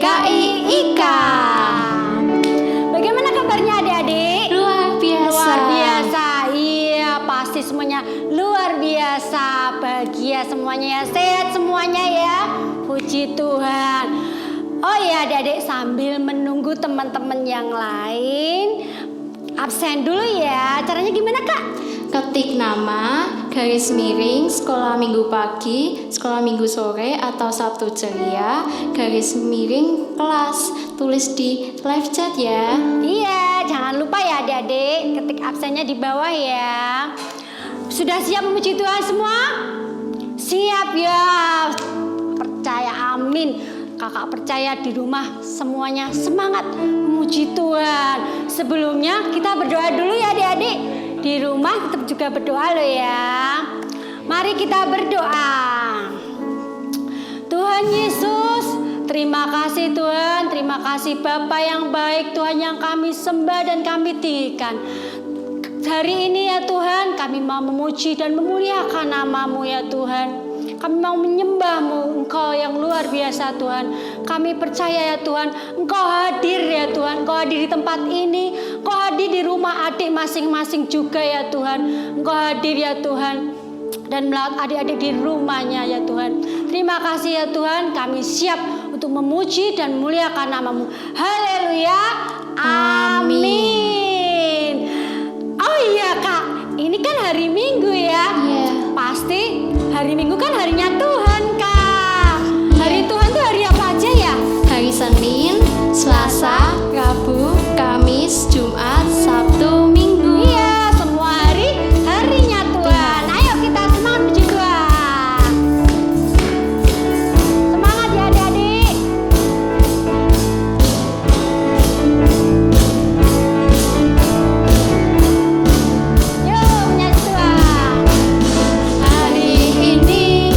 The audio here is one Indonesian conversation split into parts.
PKI IKA. Bagaimana kabarnya adik-adik? Luar biasa. Luar biasa. Iya, pasti semuanya luar biasa. Bahagia semuanya ya, sehat semuanya ya. Puji Tuhan. Oh ya adik-adik, sambil menunggu teman-teman yang lain absen dulu ya. Caranya gimana Kak? Ketik nama, garis miring, sekolah minggu pagi, sekolah minggu sore atau Sabtu ceria, garis miring kelas. Tulis di live chat ya. Iya, jangan lupa ya adik-adik, ketik absennya di bawah ya. Sudah siap memuji Tuhan semua? Siap ya. Percaya, amin. Kakak percaya di rumah semuanya semangat memuji Tuhan. Sebelumnya kita berdoa dulu ya adik-adik. Di rumah tetap juga berdoa loh ya. Mari kita berdoa. Tuhan Yesus, terima kasih Tuhan. Terima kasih Bapa yang baik, Tuhan yang kami sembah dan kami tinggikan. Hari ini ya Tuhan, kami mau memuji dan memuliakan nama-Mu ya Tuhan. Kami mau menyembah-Mu, Engkau yang luar biasa Tuhan. Kami percaya ya Tuhan, Engkau hadir ya Tuhan. Engkau hadir di tempat ini, Engkau hadir di rumah adik masing-masing juga ya Tuhan. Engkau hadir ya Tuhan, dan melawat adik-adik di rumahnya ya Tuhan. Terima kasih ya Tuhan, kami siap untuk memuji dan memuliakan nama-Mu. Haleluya, amin. Oh iya Kak, ini kan hari Minggu ya. Iya. Pasti hari Minggu kan harinya Tuhan Kak. Hari Tuhan tuh hari apa aja ya? Hari Senin, Selasa, Rabu, Kamis, Jumat, Sabtu, Minggu. Iya, semua hari harinya Tuhan. Ayo kita semangat puji Tuhan. Semangat ya adik-adik. Yuk menyanyi Tuhan. Hari ini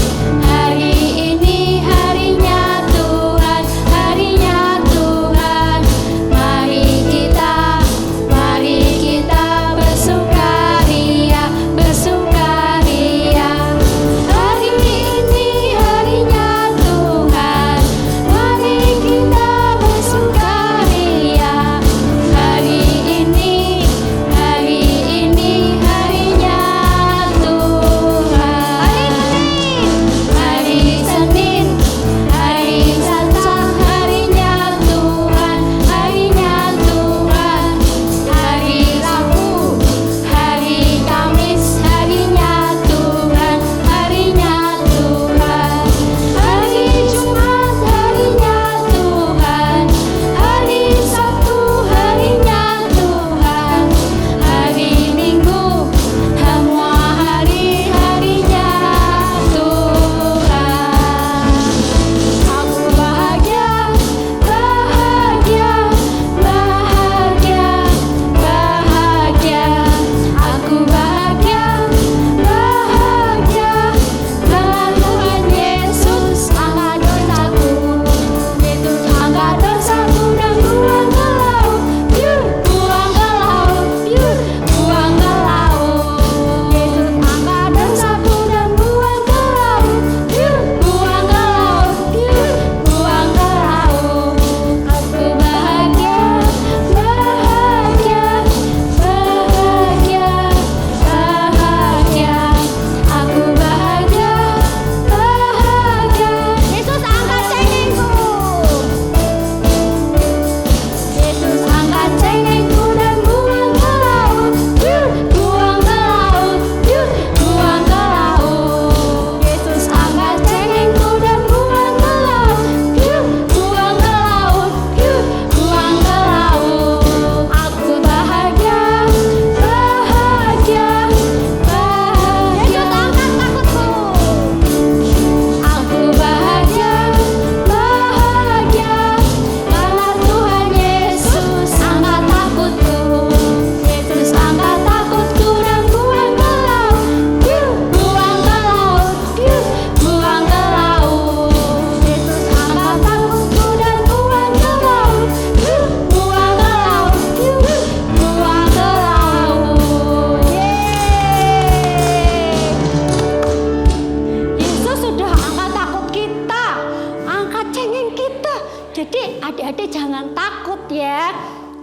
Jadi adik-adik jangan takut ya,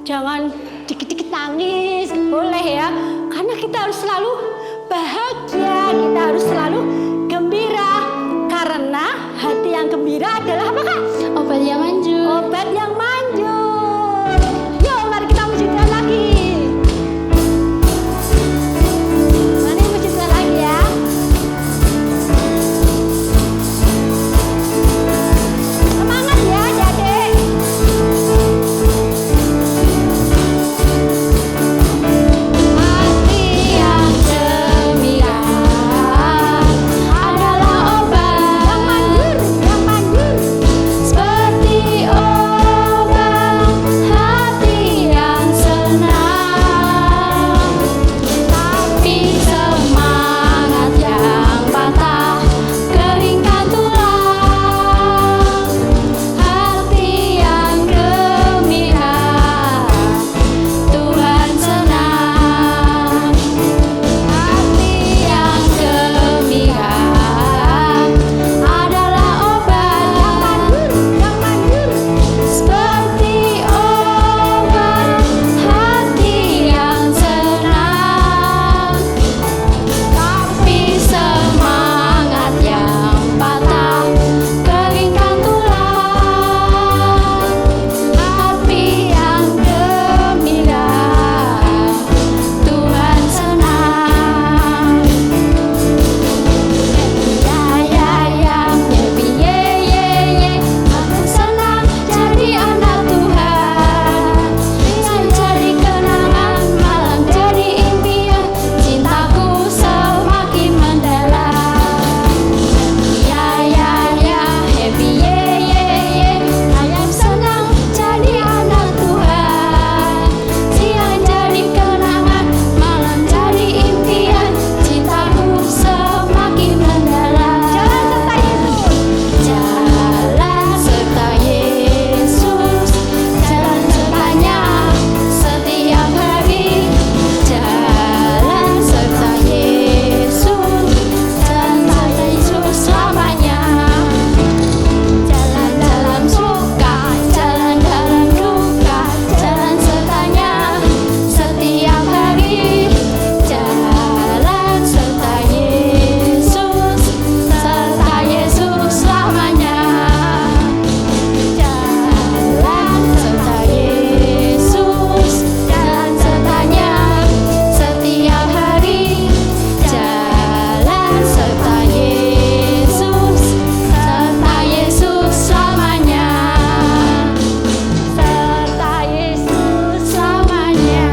jangan dikit-dikit nangis, boleh ya. Karena kita harus selalu bahagia, kita harus selalu gembira. Karena hati yang gembira adalah apa Kak? Obat yang manjur. Obat yang manjur. Yuk mari kita puji Tuhan lagi. Mari puji Tuhan lagi ya. Semangat ya adik-adik. Hati yang gembira adalah obat Yang manjur. seperti obat hati yang senang. Tapi semangat yang patah keringkan tulang. Hati yang gembira Tuhan senang. Hati yang gembira adalah obat Yang manjur. seperti obat hati yang senang. Tapi semangat yang patah keringkan tulang. Hati yang gembira Tuhan senang. Ya happy aku senang jadi anak Tuhan. Siang jadi kenangan, malam jadi impian, cintaku semakin mendalam. Ya happy ayam senang jadi anak Tuhan. Siang jadi kenangan, malam jadi impian, cintaku semakin mendalam. Jalan serta Yesus. Jalan sertanya setiap hari. Jalan serta Yesus. Jalan serta Yesus selamanya. Jalan dalam suka, jalan dalam duka, jalan sertanya setiap hari. Jalan serta Yesus selamanya. Jalan serta Yesus, jalan sertanya setiap hari. Jalan serta Yesus selamanya. Serta Yesus selamanya.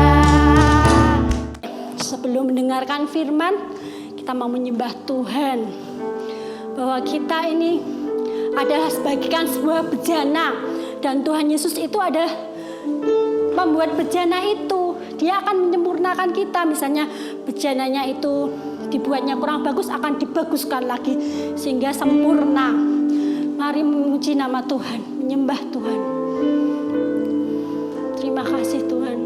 Sebelum mendengarkan firman, kita mau menyembah Tuhan. Bahwa kita ini adalah sebagaikan sebuah bejana. Dan Tuhan Yesus itu adalah pembuat bejana itu. Dia akan menyempurnakan kita. Misalnya bejananya itu dibuatnya kurang bagus, akan dibaguskan lagi sehingga sempurna. Mari memuji nama Tuhan, menyembah Tuhan. Terima kasih Tuhan.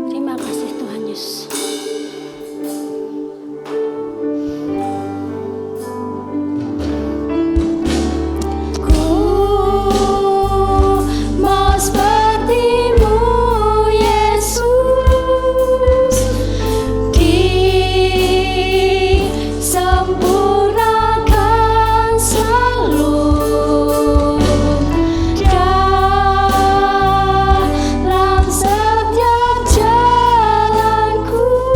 Terima kasih Tuhan Yesus. Ku mau seperti-Mu Yesus, disempurnakan selalu dalam setiap jalanku.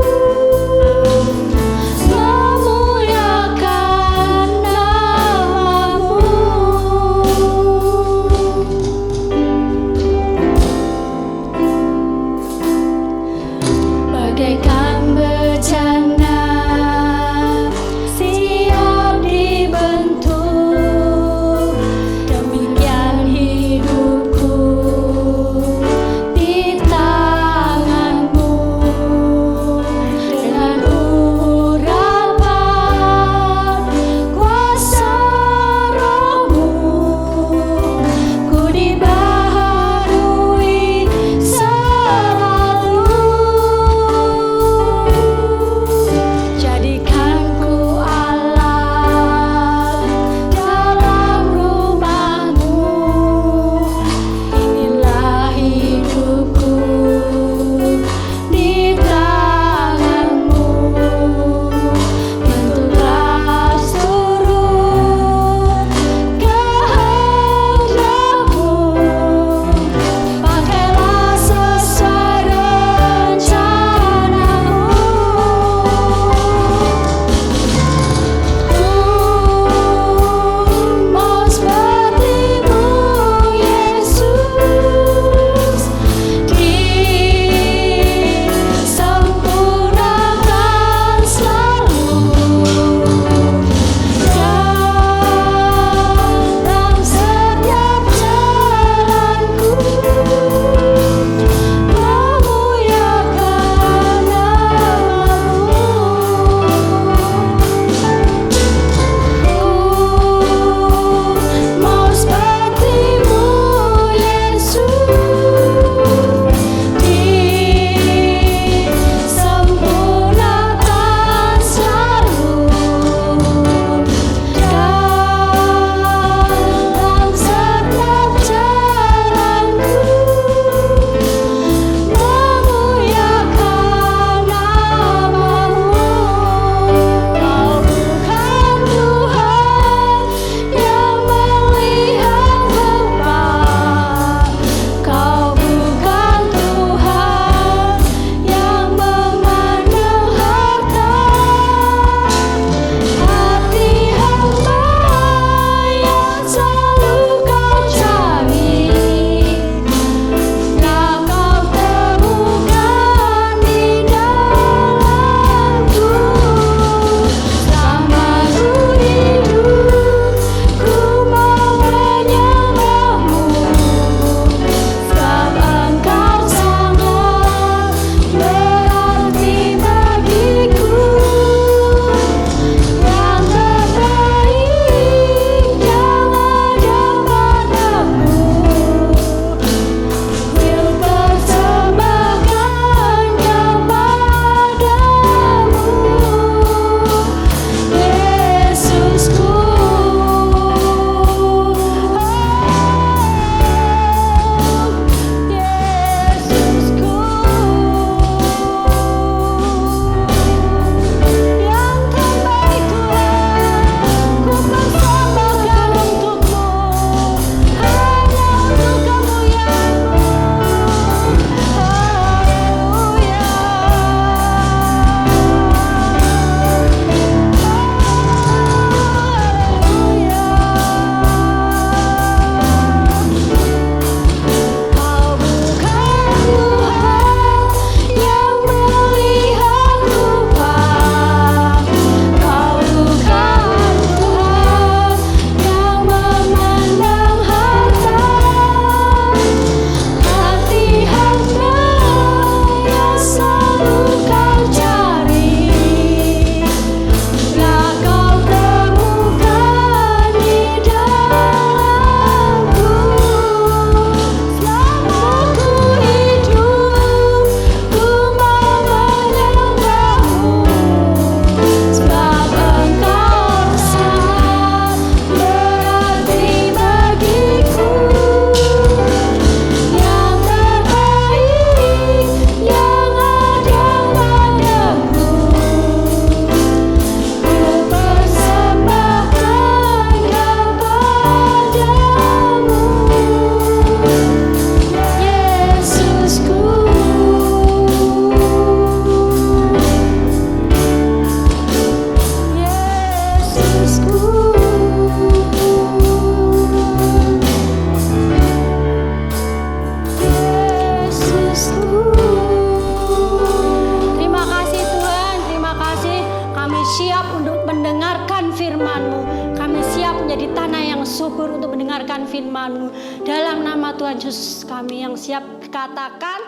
mendengarkan firman-Mu. Dalam nama Tuhan Yesus kami yang siap katakan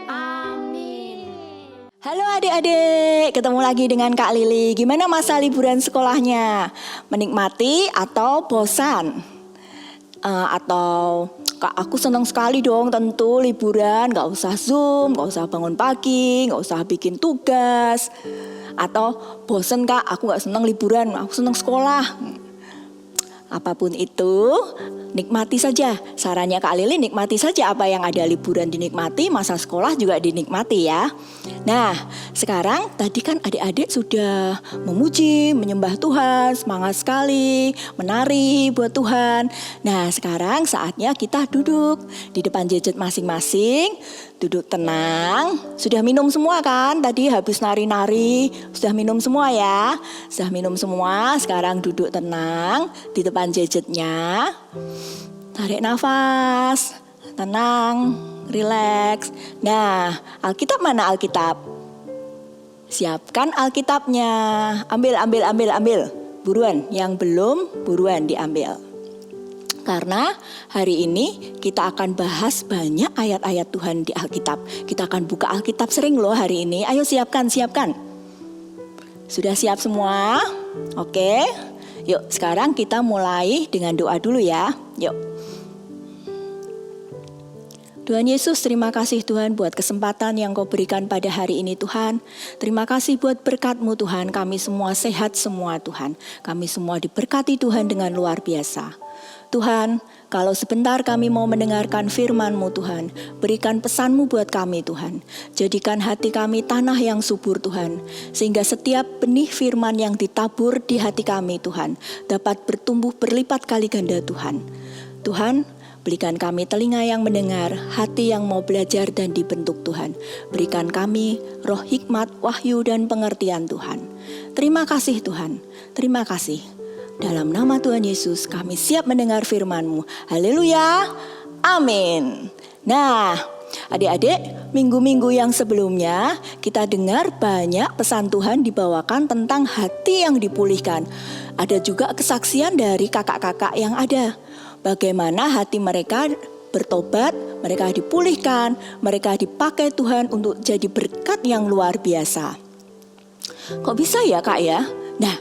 amin. Halo adik-adik, ketemu lagi dengan Kak Lili. Gimana masa liburan sekolahnya? Menikmati atau bosan? Atau Kak, aku senang sekali dong tentu liburan, gak usah Zoom, gak usah bangun pagi, gak usah bikin tugas. Atau bosen Kak, aku gak senang liburan, aku senang sekolah. Apapun itu, nikmati saja. Sarannya Kak Lili, nikmati saja apa yang ada. Liburan dinikmati, masa sekolah juga dinikmati ya. Nah, sekarang tadi kan adik-adik sudah memuji, menyembah Tuhan, semangat sekali, menari buat Tuhan. Nah, sekarang saatnya kita duduk di depan gadget masing-masing. Duduk tenang. Sudah minum semua kan? Tadi habis nari-nari, sudah minum semua ya? Sudah minum semua, sekarang duduk tenang di depan gadgetnya. Tarik nafas, tenang, rileks. Nah, Alkitab mana Alkitab? Siapkan Alkitabnya. Ambil. Buruan, yang belum buruan diambil. Karena hari ini kita akan bahas banyak ayat-ayat Tuhan di Alkitab. Kita akan buka Alkitab sering loh hari ini. Ayo siapkan. Sudah siap semua? Oke. Yuk sekarang kita mulai dengan doa dulu ya. Yuk. Tuhan Yesus, terima kasih Tuhan buat kesempatan yang Kau berikan pada hari ini Tuhan. Terima kasih buat berkat-Mu Tuhan. Kami semua sehat semua Tuhan. Kami semua diberkati Tuhan dengan luar biasa. Tuhan, kalau sebentar kami mau mendengarkan firman-Mu Tuhan, berikan pesan-Mu buat kami Tuhan. Jadikan hati kami tanah yang subur Tuhan, sehingga setiap benih firman yang ditabur di hati kami Tuhan, dapat bertumbuh berlipat kali ganda Tuhan. Tuhan, berikan kami telinga yang mendengar, hati yang mau belajar dan dibentuk Tuhan. Berikan kami roh hikmat, wahyu dan pengertian Tuhan. Terima kasih Tuhan, terima kasih. Dalam nama Tuhan Yesus kami siap mendengar firman-Mu. Haleluya, amin. Nah, adik-adik, minggu-minggu yang sebelumnya kita dengar banyak pesan Tuhan dibawakan tentang hati yang dipulihkan. Ada juga kesaksian dari kakak-kakak yang ada. Bagaimana hati mereka bertobat, mereka dipulihkan, mereka dipakai Tuhan untuk jadi berkat yang luar biasa. Kok bisa ya Kak ya? Nah,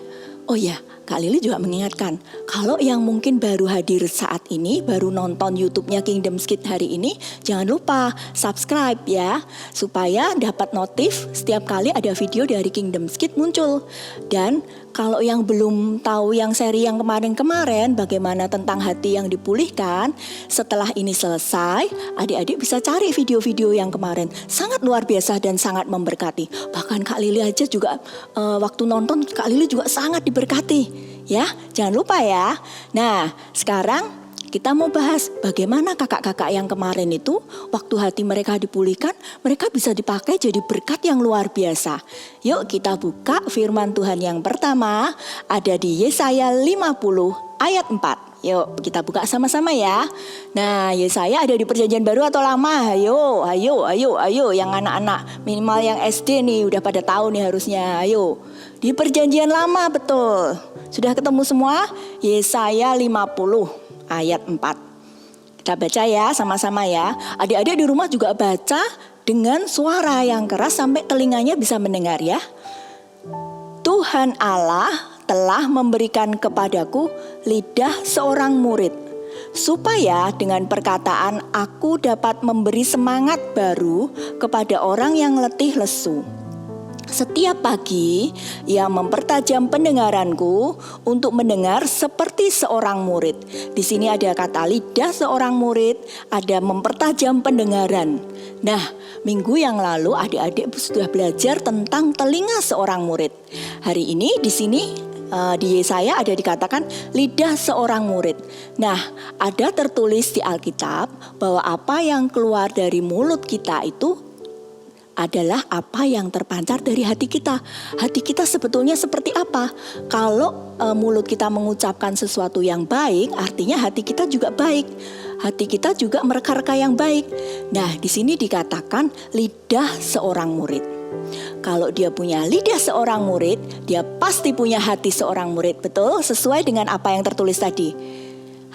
oh ya, Kak Lili juga mengingatkan, kalau yang mungkin baru hadir saat ini, baru nonton YouTube-nya Kingdoms Kids hari ini, jangan lupa subscribe ya, supaya dapat notif setiap kali ada video dari Kingdoms Kids muncul. Dan kalau yang belum tahu yang seri yang kemarin-kemarin, bagaimana tentang hati yang dipulihkan, setelah ini selesai, adik-adik bisa cari video-video yang kemarin. Sangat luar biasa dan sangat memberkati. Bahkan Kak Lili aja juga waktu nonton, Kak Lili juga sangat diberkati. Ya, jangan lupa ya. Nah, sekarang kita mau bahas bagaimana kakak-kakak yang kemarin itu waktu hati mereka dipulihkan, mereka bisa dipakai jadi berkat yang luar biasa. Yuk kita buka firman Tuhan yang pertama, ada di Yesaya 50 ayat 4. Yuk kita buka sama-sama ya. Nah, Yesaya ada di Perjanjian Baru atau Lama? Ayo yang anak-anak minimal yang SD nih udah pada tahu nih harusnya. Ayo. Di Perjanjian Lama betul. Sudah ketemu semua? Yesaya 50 ayat 4. Kita baca ya sama-sama ya. Adik-adik di rumah juga baca dengan suara yang keras sampai telinganya bisa mendengar ya. Tuhan Allah telah memberikan kepadaku lidah seorang murid, supaya dengan perkataan aku dapat memberi semangat baru kepada orang yang letih lesu. Setiap pagi ia mempertajam pendengaranku untuk mendengar seperti seorang murid. Di sini ada kata lidah seorang murid, ada mempertajam pendengaran. Nah, minggu yang lalu adik-adik sudah belajar tentang telinga seorang murid. Hari ini di sini di Yesaya ada dikatakan lidah seorang murid. Nah, ada tertulis di Alkitab bahwa apa yang keluar dari mulut kita itu adalah apa yang terpancar dari hati kita. Hati kita sebetulnya seperti apa? Kalau mulut kita mengucapkan sesuatu yang baik, artinya hati kita juga baik. Hati kita juga mereka-reka yang baik. Nah, di sini dikatakan lidah seorang murid. Kalau dia punya lidah seorang murid, dia pasti punya hati seorang murid. Betul? Sesuai dengan apa yang tertulis tadi.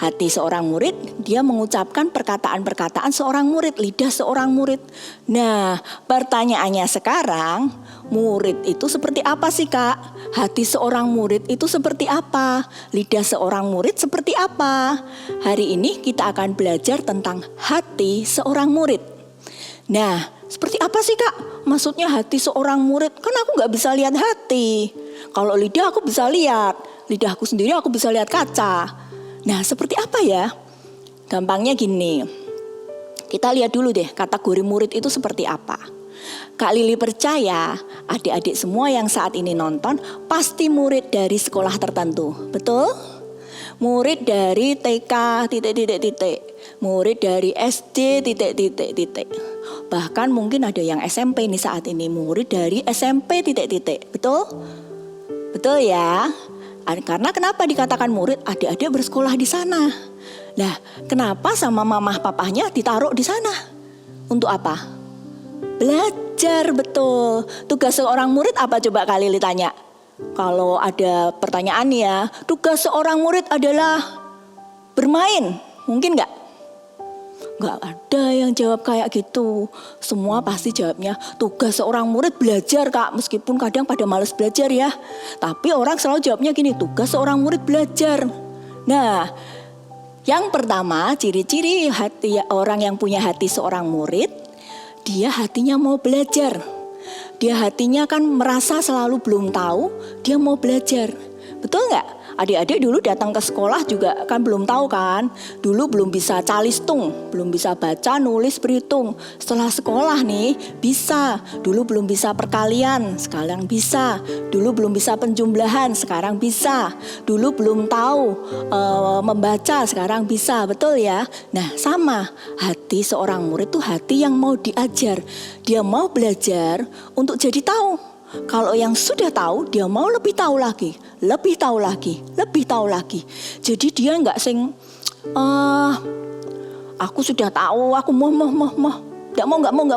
hati seorang murid, dia mengucapkan perkataan-perkataan seorang murid, lidah seorang murid. Nah, pertanyaannya sekarang, murid itu seperti apa sih Kak? Hati seorang murid itu seperti apa? Lidah seorang murid seperti apa? Hari ini kita akan belajar tentang hati seorang murid. Nah, seperti apa sih Kak? Maksudnya hati seorang murid, kan aku gak bisa lihat hati. Kalau lidah aku bisa lihat, lidahku sendiri aku bisa lihat kaca. Nah, seperti apa ya? Gampangnya gini, kita lihat dulu deh kategori murid itu seperti apa. Kak Lili percaya adik-adik semua yang saat ini nonton pasti murid dari sekolah tertentu, betul? Murid dari TK titik-titik-titik, murid dari SD titik-titik-titik. Bahkan mungkin ada yang SMP nih saat ini, murid dari SMP titik-titik, betul? Betul ya? Karena kenapa dikatakan murid? Adik-adik bersekolah di sana. Nah, kenapa sama mamah papahnya ditaruh di sana? Untuk apa? Belajar, betul. Tugas seorang murid apa coba Kak Lili tanya? Kalau ada pertanyaan ya, tugas seorang murid adalah bermain. Mungkin nggak? Nggak ada yang jawab kayak gitu. Semua pasti jawabnya tugas seorang murid belajar Kak. Meskipun kadang pada malas belajar ya. Tapi orang selalu jawabnya gini, tugas seorang murid belajar. Nah, yang pertama ciri-ciri hati orang yang punya hati seorang murid, dia hatinya mau belajar. Dia hatinya kan merasa selalu belum tahu, dia mau belajar. Betul nggak? Adik-adik dulu datang ke sekolah juga kan belum tahu kan. Dulu belum bisa calistung, belum bisa baca, nulis, berhitung. Setelah sekolah nih bisa. Dulu belum bisa perkalian, sekarang bisa. Dulu belum bisa penjumlahan, sekarang bisa. Dulu belum tahu membaca, sekarang bisa. Betul ya? Nah, sama. Hati seorang murid tuh hati yang mau diajar. Dia mau belajar untuk jadi tahu. Kalau yang sudah tahu, dia mau lebih tahu lagi, lebih tahu lagi, lebih tahu lagi. Jadi dia nggak aku sudah tahu, aku mau, nggak mau,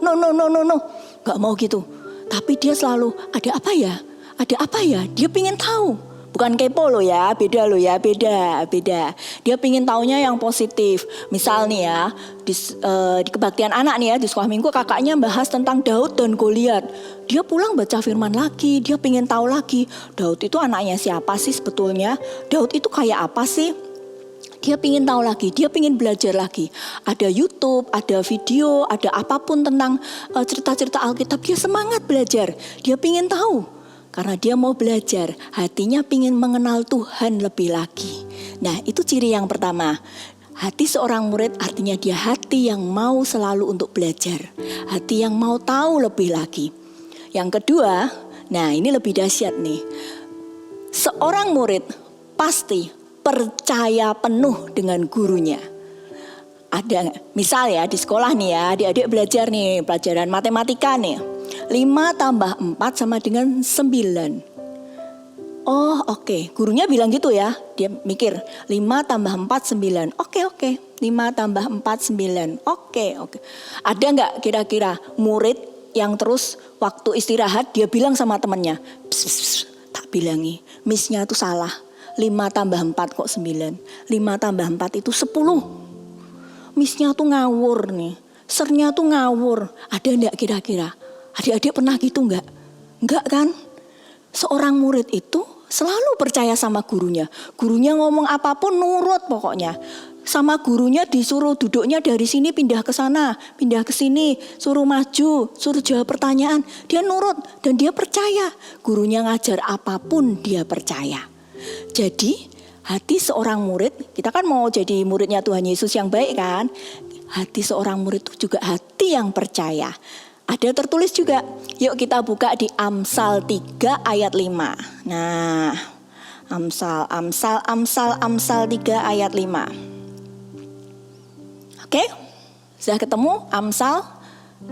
no, nggak mau gitu. Tapi dia selalu ada apa ya? Dia pingin tahu. Bukan kepo loh ya, beda. Dia pingin taunya yang positif. Misal nih ya, di kebaktian anak nih ya, di sekolah minggu kakaknya bahas tentang Daud dan Goliat. Dia pulang baca firman lagi, dia pingin tahu lagi. Daud itu anaknya siapa sih sebetulnya? Daud itu kayak apa sih? Dia pingin tahu lagi, dia pingin belajar lagi. Ada YouTube, ada video, ada apapun tentang cerita-cerita Alkitab. Dia semangat belajar, dia pingin tahu. Karena dia mau belajar, hatinya pingin mengenal Tuhan lebih lagi. Nah, itu ciri yang pertama. Hati seorang murid artinya dia hati yang mau selalu untuk belajar. Hati yang mau tahu lebih lagi. Yang kedua, nah ini lebih dahsyat nih. Seorang murid pasti percaya penuh dengan gurunya. Ada misal ya di sekolah nih ya, adik-adik belajar nih pelajaran matematika nih. 5 tambah 4 sama dengan 9. Oh oke. Gurunya bilang gitu ya. Dia mikir 5 tambah 4 9. Oke. 5 tambah 4 9. Oke. Ada gak kira-kira murid yang terus waktu istirahat dia bilang sama temannya, tak bilangi, missnya tuh salah. 5 tambah 4 kok 9. 5 tambah 4 itu 10. Missnya tuh ngawur nih. Sernya tuh ngawur. Ada gak kira-kira? Adik-adik pernah gitu enggak? Enggak kan? Seorang murid itu selalu percaya sama gurunya. Gurunya ngomong apapun nurut pokoknya. Sama gurunya disuruh duduknya dari sini pindah ke sana, pindah ke sini, suruh maju, suruh jawab pertanyaan. Dia nurut dan dia percaya. Gurunya ngajar apapun dia percaya. Jadi hati seorang murid, kita kan mau jadi muridnya Tuhan Yesus yang baik kan? Hati seorang murid itu juga hati yang percaya. Ada tertulis juga. Yuk kita buka di Amsal 3 ayat 5. Nah, Amsal 3 ayat 5. Oke? Sudah ketemu Amsal?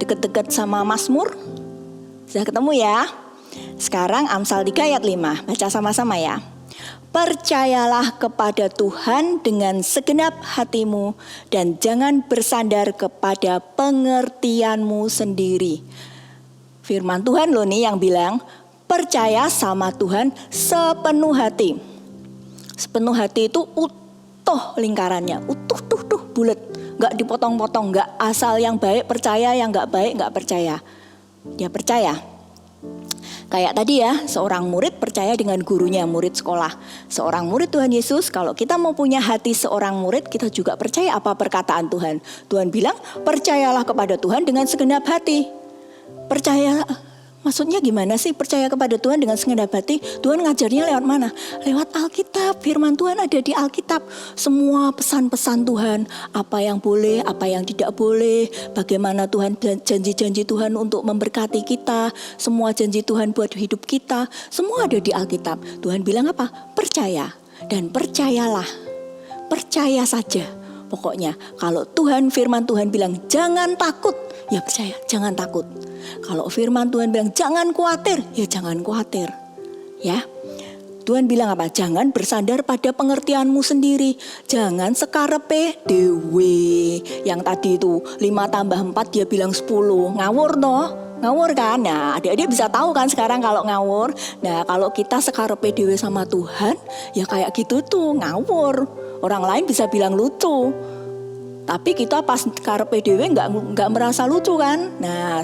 Deket-deket sama Mazmur? Sudah ketemu ya? Sekarang Amsal 3 ayat 5. Baca sama-sama ya. Percayalah kepada Tuhan dengan segenap hatimu dan jangan bersandar kepada pengertianmu sendiri. Firman Tuhan loh nih yang bilang, percaya sama Tuhan sepenuh hati. Sepenuh hati itu utuh lingkarannya, utuh bulat, nggak dipotong-potong, nggak asal yang baik percaya, yang nggak baik nggak percaya. Dia percaya. Kayak tadi ya, seorang murid percaya dengan gurunya, murid sekolah. Seorang murid Tuhan Yesus, kalau kita mau punya hati seorang murid, kita juga percaya apa perkataan Tuhan. Tuhan bilang, percayalah kepada Tuhan dengan segenap hati. Percaya, maksudnya gimana sih percaya kepada Tuhan dengan segenap hati? Tuhan ngajarnya lewat mana? Lewat Alkitab, firman Tuhan ada di Alkitab. Semua pesan-pesan Tuhan, apa yang boleh, apa yang tidak boleh, bagaimana Tuhan, janji-janji Tuhan untuk memberkati kita, semua janji Tuhan buat hidup kita, semua ada di Alkitab. Tuhan bilang apa? Percaya, dan percayalah, percaya saja. Pokoknya kalau Tuhan, firman Tuhan bilang jangan takut, ya percaya, jangan takut. Kalau firman Tuhan bilang jangan khawatir, ya jangan khawatir. Ya. Tuhan bilang apa? Jangan bersandar pada pengertianmu sendiri. Jangan sekarepe dewe. Yang tadi itu 5 tambah 4 dia bilang 10. Ngawur toh? Ngawur kan? Nah, adik-adik bisa tahu kan sekarang kalau ngawur. Nah, kalau kita sekarepe dewe sama Tuhan, ya kayak gitu tuh, ngawur. Orang lain bisa bilang lucu. Tapi kita pas karepe dewe nggak merasa lucu kan? Nah,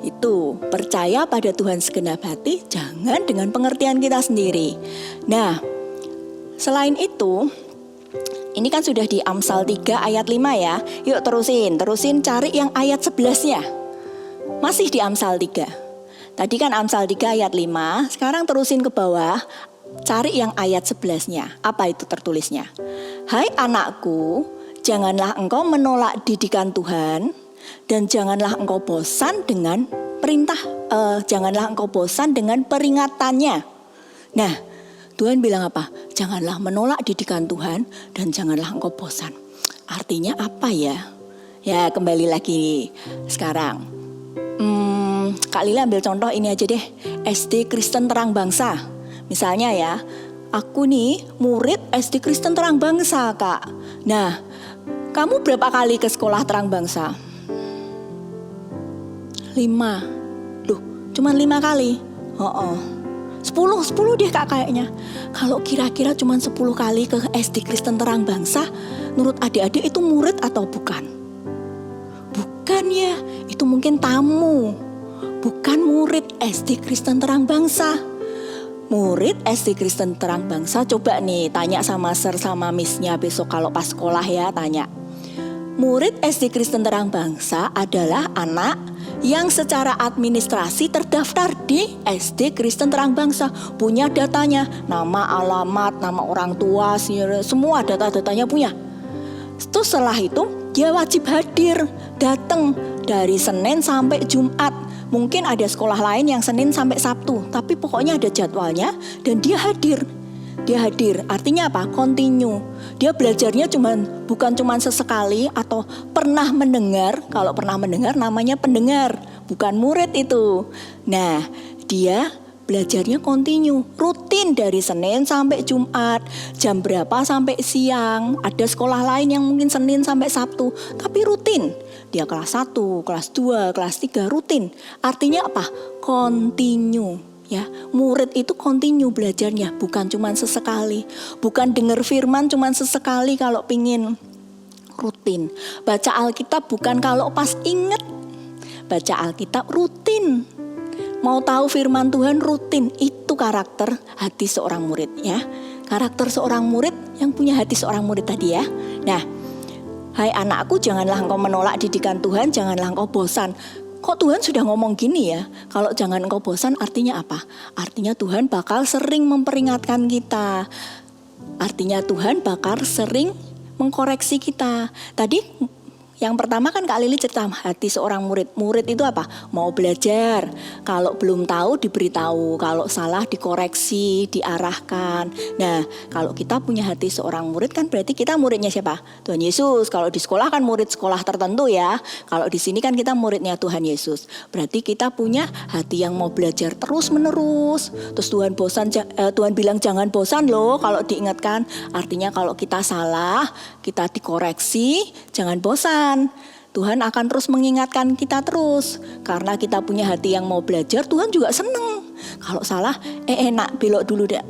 itu percaya pada Tuhan segenap hati, jangan dengan pengertian kita sendiri. Nah, selain itu, ini kan sudah di Amsal 3 ayat 5 ya. Yuk terusin cari yang ayat 11-nya. Masih di Amsal 3. Tadi kan Amsal 3 ayat 5, sekarang terusin ke bawah, cari yang ayat 11-nya. Apa itu tertulisnya? Hai anakku, janganlah engkau menolak didikan Tuhan, dan janganlah engkau bosan dengan janganlah engkau bosan dengan peringatannya. Nah, Tuhan bilang apa? Janganlah menolak didikan Tuhan dan janganlah engkau bosan. Artinya apa ya? Ya kembali lagi sekarang. Kak Lila ambil contoh ini aja deh. SD Kristen Terang Bangsa. Misalnya ya, aku nih murid SD Kristen Terang Bangsa, Kak. Nah, kamu berapa kali ke sekolah Terang Bangsa? 5. Loh, cuman 5 kali? 10 deh Kak kayaknya. Kalau kira-kira cuman 10 kali ke SD Kristen Terang Bangsa, menurut adik-adik itu murid atau bukan? Bukan ya, itu mungkin tamu. Bukan murid SD Kristen Terang Bangsa. Murid SD Kristen Terang Bangsa, coba nih tanya sama sir sama missnya besok kalau pas sekolah ya, tanya. Murid SD Kristen Terang Bangsa adalah anak yang secara administrasi terdaftar di SD Kristen Terang Bangsa. Punya datanya, nama, alamat, nama orang tua, semua data-datanya punya. Terus setelah itu dia wajib hadir, datang dari Senin sampai Jumat. Mungkin ada sekolah lain yang Senin sampai Sabtu, tapi pokoknya ada jadwalnya dan dia hadir. Dia hadir, artinya apa? Continue. Dia belajarnya bukan cuma sesekali atau pernah mendengar. Kalau pernah mendengar namanya pendengar, bukan murid itu. Nah, dia belajarnya continue, rutin dari Senin sampai Jumat. Jam berapa sampai siang. Ada sekolah lain yang mungkin Senin sampai Sabtu, tapi rutin. Dia kelas 1, kelas 2, kelas 3 rutin. Artinya apa? Continue. Ya, murid itu continue belajarnya, bukan cuma sesekali. Bukan dengar firman cuma sesekali kalau pingin rutin. Baca Alkitab bukan kalau pas inget. Baca Alkitab rutin. Mau tahu firman Tuhan rutin. Itu karakter hati seorang murid ya. Karakter seorang murid yang punya hati seorang murid tadi ya. Nah, hai anakku, janganlah engkau menolak didikan Tuhan, janganlah engkau bosan. Kok Tuhan sudah ngomong gini ya? Kalau jangan engkau bosan artinya apa? Artinya Tuhan bakal sering memperingatkan kita. Artinya Tuhan bakal sering mengkoreksi kita. Tadi yang pertama kan Kak Lili cerita hati seorang murid. Murid itu apa? Mau belajar. Kalau belum tahu diberitahu. Kalau salah dikoreksi, diarahkan. Nah, kalau kita punya hati seorang murid kan berarti kita muridnya siapa? Tuhan Yesus. Kalau di sekolah kan murid sekolah tertentu ya. Kalau di sini kan kita muridnya Tuhan Yesus. Berarti kita punya hati yang mau belajar terus menerus. Terus Tuhan bilang jangan bosan loh kalau diingatkan. Artinya kalau kita salah, kita dikoreksi, jangan bosan. Tuhan akan terus mengingatkan kita terus. Karena kita punya hati yang mau belajar, Tuhan juga seneng. Kalau salah, enak belok dulu deh.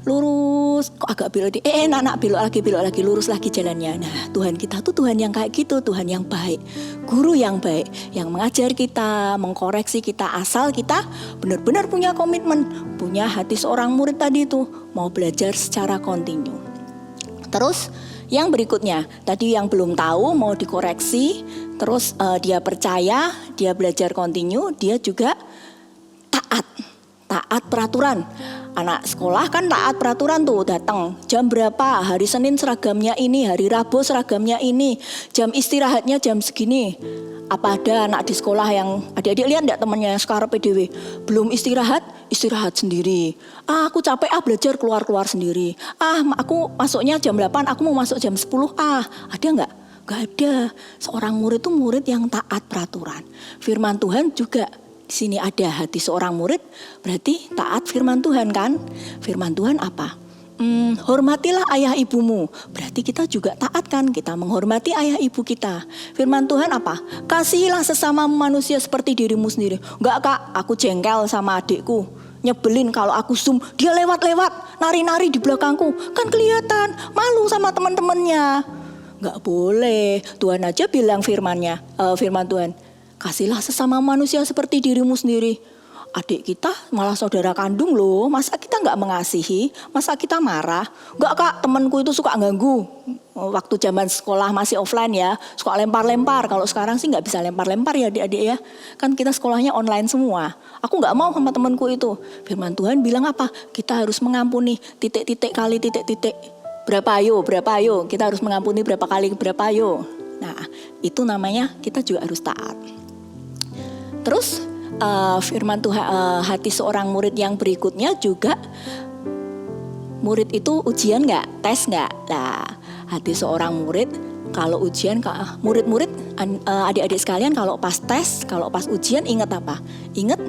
lurus, kok agak belok, nak belok lagi, lurus lagi jalannya. Nah, Tuhan kita tuh Tuhan yang kayak gitu, Tuhan yang baik, guru yang baik, yang mengajar kita, mengkoreksi kita, asal kita benar-benar punya komitmen, punya hati seorang murid tadi itu, mau belajar secara kontinu. Terus yang berikutnya, tadi yang belum tahu mau dikoreksi, terus dia percaya, dia belajar kontinu, dia juga taat peraturan. Anak sekolah kan taat peraturan tuh, datang jam berapa, hari Senin seragamnya ini, hari Rabu seragamnya ini, jam istirahatnya jam segini. Apa ada anak di sekolah yang adik-adik lihat enggak temannya yang sekarang PDW belum istirahat sendiri. Aku capek belajar keluar sendiri. Aku masuknya jam 8, aku mau masuk jam 10. Ada enggak? Enggak ada. Seorang murid itu murid yang taat peraturan. Firman Tuhan juga di sini ada hati seorang murid, berarti taat firman Tuhan kan? Firman Tuhan apa? Hormatilah ayah ibumu. Berarti kita juga taat kan? Kita menghormati ayah ibu kita. Firman Tuhan apa? Kasihilah sesama manusia seperti dirimu sendiri. Enggak Kak, aku jengkel sama adikku. Nyebelin kalau aku zoom, dia lewat-lewat, nari-nari di belakangku. Kan kelihatan, malu sama teman-temannya. Enggak boleh. Tuhan aja bilang firman Tuhan. Kasihlah sesama manusia seperti dirimu sendiri. Adik kita malah saudara kandung loh. Masa kita gak mengasihi? Masa kita marah? Enggak Kak, temanku itu suka ganggu. Waktu zaman sekolah masih offline ya, suka lempar-lempar. Kalau sekarang sih gak bisa lempar-lempar ya adik-adik ya. Kan kita sekolahnya online semua. Aku gak mau sama temanku itu. Firman Tuhan bilang apa? Kita harus mengampuni titik-titik kali titik-titik. Berapa ayo? Kita harus mengampuni berapa kali berapa ayo. Nah, itu namanya kita juga harus taat. Terus firman Tuhan, hati seorang murid yang berikutnya juga, murid itu ujian nggak, tes nggak? Nah, hati seorang murid kalau ujian, murid-murid adik-adik sekalian kalau pas tes, kalau pas ujian ingat apa? Ingat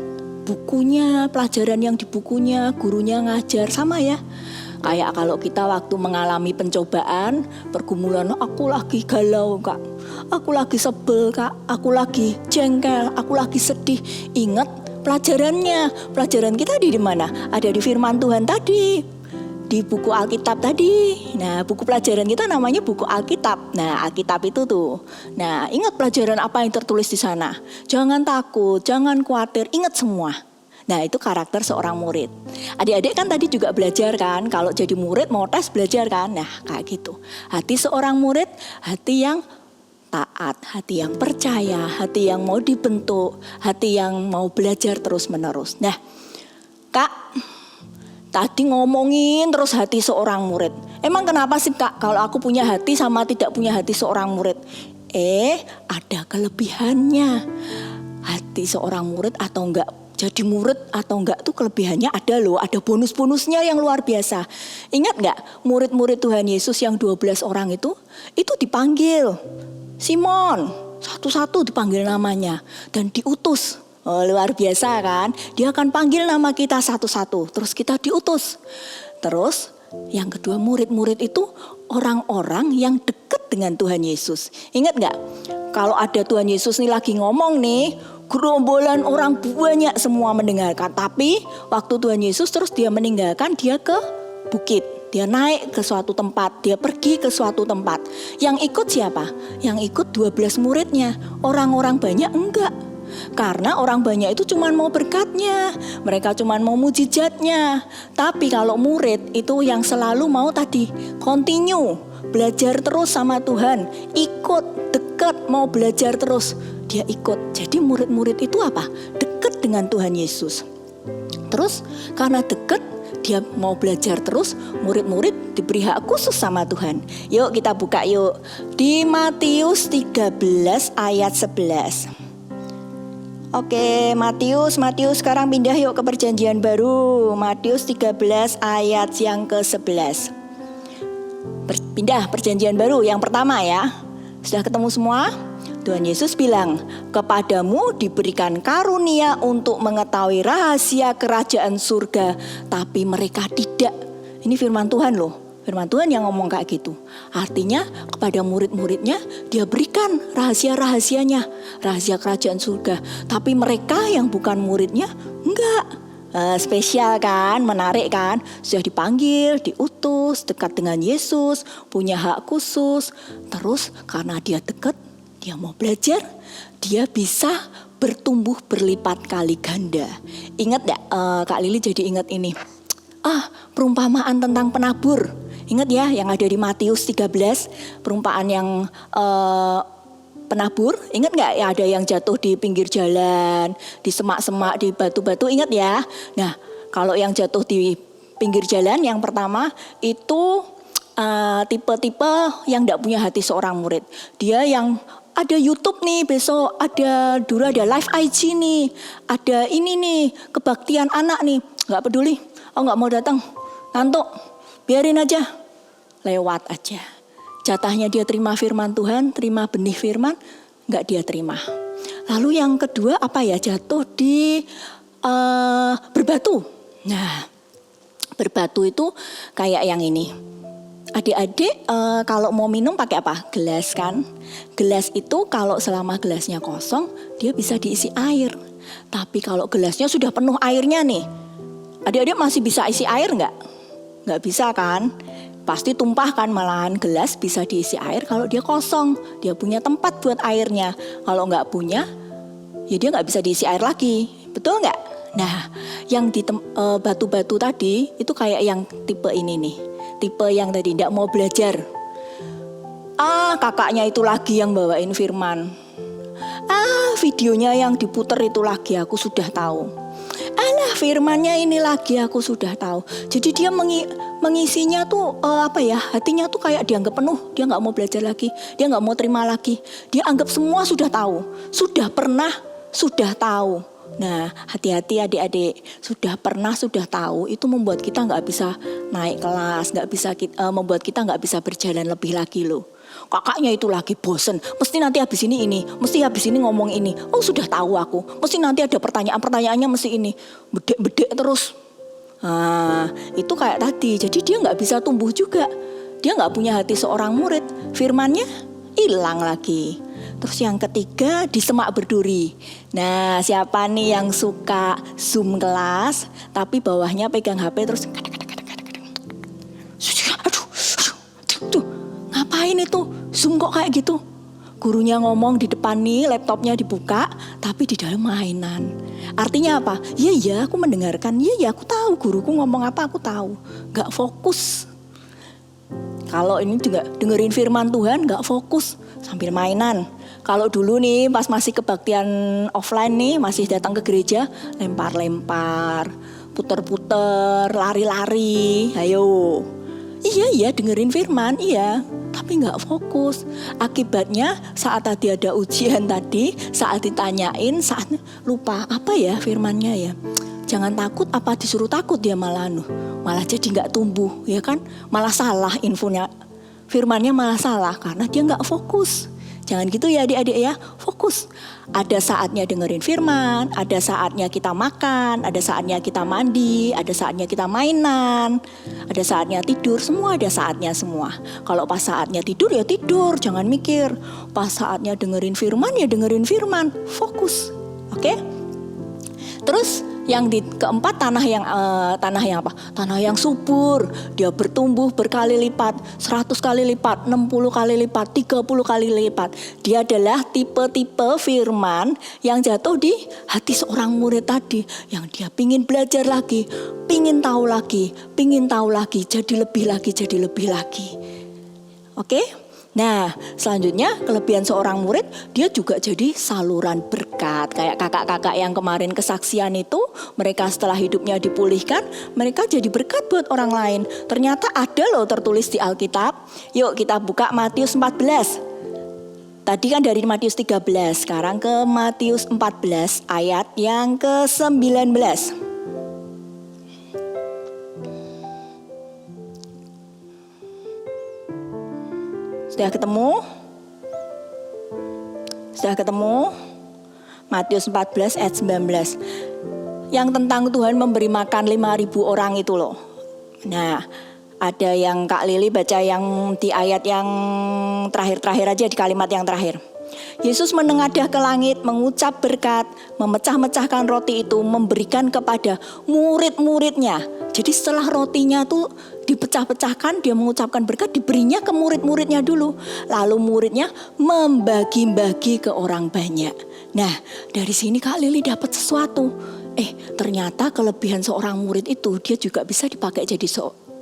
bukunya, pelajaran yang di bukunya, gurunya ngajar sama ya. Kayak kalau kita waktu mengalami pencobaan, pergumulan, aku lagi galau Kak, aku lagi sebel Kak, aku lagi jengkel, aku lagi sedih. Ingat pelajarannya, pelajaran kita di mana? Ada di firman Tuhan tadi, di buku Alkitab tadi. Nah, buku pelajaran kita namanya buku Alkitab. Nah, Alkitab itu tuh. Nah, ingat pelajaran apa yang tertulis di sana? Jangan takut, jangan khawatir, ingat semua. Nah, itu karakter seorang murid. Adik-adik kan tadi juga belajar kan, kalau jadi murid mau tes belajar kan. Nah, kayak gitu. Hati seorang murid, hati yang taat, hati yang percaya, hati yang mau dibentuk, hati yang mau belajar terus-menerus. Nah, Kak, tadi ngomongin terus hati seorang murid. Emang kenapa sih Kak kalau aku punya hati sama tidak punya hati seorang murid? Ada kelebihannya. Hati seorang murid atau enggak jadi murid atau enggak tuh kelebihannya ada loh, ada bonus-bonusnya yang luar biasa. Ingat enggak murid-murid Tuhan Yesus yang 12 orang itu dipanggil Simon, satu-satu dipanggil namanya dan diutus. Luar biasa kan? Dia akan panggil nama kita satu-satu, terus kita diutus. Terus yang kedua, murid-murid itu orang-orang yang dekat dengan Tuhan Yesus. Ingat enggak? Kalau ada Tuhan Yesus nih lagi ngomong nih, gerombolan orang banyak semua mendengarkan. Tapi waktu Tuhan Yesus terus dia meninggalkan, dia ke bukit. Dia naik ke suatu tempat, dia pergi ke suatu tempat. Yang ikut siapa? Yang ikut 12 muridnya. Orang-orang banyak enggak. Karena orang banyak itu cuma mau berkatnya, mereka cuma mau mujizatnya. Tapi kalau murid itu yang selalu mau tadi, continue, belajar terus sama Tuhan, ikut, dekat, mau belajar terus, dia ikut. Jadi murid-murid itu apa? Dekat dengan Tuhan Yesus. Terus karena dekat, dia mau belajar terus, murid-murid diberi hak khusus sama Tuhan. Yuk kita buka yuk. Di Matius 13 ayat 11. Oke, Matius sekarang pindah yuk ke perjanjian baru. Matius 13 ayat yang ke-11. Pindah perjanjian baru yang pertama ya. Sudah ketemu semua? Tuhan Yesus bilang, kepadamu diberikan karunia untuk mengetahui rahasia kerajaan surga, tapi mereka tidak. Ini firman Tuhan loh. Firman Tuhan yang ngomong kayak gitu. Artinya kepada murid-muridnya dia berikan rahasia-rahasianya, rahasia kerajaan surga. Tapi mereka yang bukan muridnya enggak. Spesial kan, menarik kan? Sudah dipanggil, diutus, dekat dengan Yesus, punya hak khusus. Terus karena dia dekat, dia mau belajar, dia bisa bertumbuh berlipat kali ganda. Ingat gak Kak Lili jadi ingat ini. Perumpamaan tentang penabur. Ingat ya yang ada di Matius 13, perumpamaan yang penabur. Ingat gak ya ada yang jatuh di pinggir jalan, di semak-semak, di batu-batu, ingat ya. Nah kalau yang jatuh di pinggir jalan yang pertama itu tipe-tipe yang gak punya hati seorang murid. Dia yang ada YouTube nih, besok ada Dura, ada live IG nih, ada ini nih, kebaktian anak nih. Gak peduli, gak mau datang, ngantuk, biarin aja, lewat aja. Jatahnya dia terima firman Tuhan, terima benih firman, gak dia terima. Lalu yang kedua apa ya, jatuh di berbatu. Nah berbatu itu kayak yang ini. Adik-adik kalau mau minum pakai apa? Gelas kan. Gelas itu kalau selama gelasnya kosong dia bisa diisi air. Tapi kalau gelasnya sudah penuh airnya nih, adik-adik masih bisa isi air nggak? Nggak bisa kan? Pasti tumpah kan, malahan gelas bisa diisi air kalau dia kosong. Dia punya tempat buat airnya. Kalau nggak punya, ya dia nggak bisa diisi air lagi. Betul nggak? Nah, yang di batu-batu tadi itu kayak yang tipe ini nih. Tipe yang tadi tidak mau belajar. Kakaknya itu lagi yang bawain firman. Videonya yang diputer itu lagi aku sudah tahu. Firmannya ini lagi aku sudah tahu. Jadi dia mengisinya tuh hatinya tuh kayak dianggap penuh. Dia nggak mau belajar lagi, dia nggak mau terima lagi. Dia anggap semua sudah tahu, sudah pernah, sudah tahu. Nah hati-hati adik-adik, sudah pernah, sudah tahu itu membuat kita nggak bisa naik kelas, membuat kita nggak bisa berjalan lebih lagi loh. Kakaknya itu lagi bosen, mesti nanti habis ini, mesti habis ini ngomong ini. Sudah tahu aku, mesti nanti ada pertanyaannya mesti ini, bedek terus. Itu kayak tadi, jadi dia nggak bisa tumbuh juga. Dia nggak punya hati seorang murid, firmannya hilang lagi. Terus yang ketiga di semak berduri. Nah siapa nih yang suka Zoom kelas, tapi bawahnya pegang HP terus ngapain itu? Zoom kok kayak gitu? Gurunya ngomong di depan nih, laptopnya dibuka, tapi di dalam mainan. Artinya apa? Iya, aku mendengarkan. Iya, aku tahu guruku ngomong apa, aku tahu. Gak fokus. Kalau ini juga dengerin firman Tuhan, gak fokus sambil mainan. Kalau dulu nih, pas masih kebaktian offline nih, masih datang ke gereja, lempar-lempar, puter-puter, lari-lari, ayo. Iya dengerin firman, iya, tapi nggak fokus. Akibatnya saat tadi ada ujian tadi, saat ditanyain, saat lupa apa ya firmannya ya. Jangan takut, apa disuruh takut dia malah jadi nggak tumbuh, ya kan? Malah salah infonya, firmannya malah salah karena dia nggak fokus. Jangan gitu ya adik-adik ya, fokus. Ada saatnya dengerin firman, ada saatnya kita makan, ada saatnya kita mandi, ada saatnya kita mainan, ada saatnya tidur, semua ada saatnya semua. Kalau pas saatnya tidur ya tidur, jangan mikir. Pas saatnya dengerin firman ya dengerin firman, fokus. Oke? Terus yang keempat tanah yang apa? Tanah yang subur, dia bertumbuh berkali lipat, 100 kali lipat, 60 kali lipat, 30 kali lipat. Dia adalah tipe-tipe firman yang jatuh di hati seorang murid tadi, yang dia pingin belajar lagi, pingin tahu lagi, jadi lebih lagi. Oke? Nah, selanjutnya kelebihan seorang murid, dia juga jadi saluran berkat. Kayak kakak-kakak yang kemarin kesaksian itu, mereka setelah hidupnya dipulihkan, mereka jadi berkat buat orang lain. Ternyata ada loh tertulis di Alkitab. Yuk kita buka Matius 14. Tadi kan dari Matius 13, sekarang ke Matius 14 ayat yang ke-19. Sudah ketemu? Matius 14 ayat 19. Yang tentang Tuhan memberi makan 5.000 orang itu loh. Nah, ada yang Kak Lili baca yang di ayat yang terakhir aja, di kalimat yang terakhir. Yesus menengadah ke langit, mengucap berkat, memecah-mecahkan roti itu, memberikan kepada murid-muridnya. Jadi setelah rotinya tuh dipecah-pecahkan, dia mengucapkan berkat, diberinya ke murid-muridnya dulu. Lalu muridnya membagi-bagi ke orang banyak. Nah, dari sini Kak Lili dapat sesuatu. Ternyata kelebihan seorang murid itu dia juga bisa dipakai jadi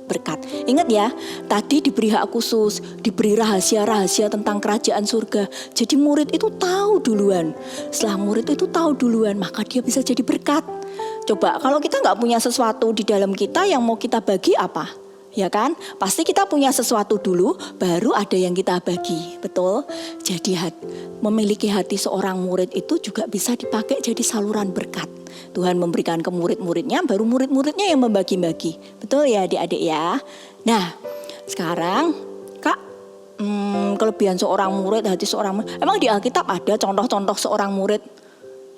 berkat. Ingat ya, tadi diberi hak khusus, diberi rahasia-rahasia tentang kerajaan surga. Jadi murid itu tahu duluan. Setelah murid itu tahu duluan, maka dia bisa jadi berkat. Coba kalau kita nggak punya sesuatu di dalam kita yang mau kita bagi apa? Ya kan? Pasti kita punya sesuatu dulu, baru ada yang kita bagi. Betul? Jadi memiliki hati seorang murid itu juga bisa dipakai jadi saluran berkat. Tuhan memberikan ke murid-muridnya, baru murid-muridnya yang membagi-bagi. Betul ya adik-adik ya? Nah, sekarang Kak, kelebihan seorang murid, hati seorang murid. Emang di Alkitab ada contoh-contoh seorang murid,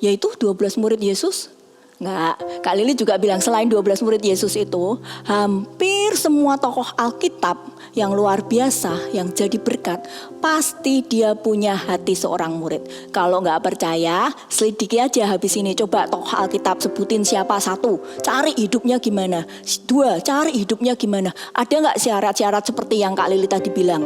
yaitu 12 murid Yesus? Enggak, Kak Lili juga bilang selain 12 murid Yesus itu, hampir semua tokoh Alkitab yang luar biasa, yang jadi berkat, pasti dia punya hati seorang murid. Kalau nggak percaya, selidiki aja habis ini. Coba tokoh Alkitab sebutin siapa satu, cari hidupnya gimana. Dua, cari hidupnya gimana. Ada nggak syarat-syarat seperti yang Kak Lili tadi bilang?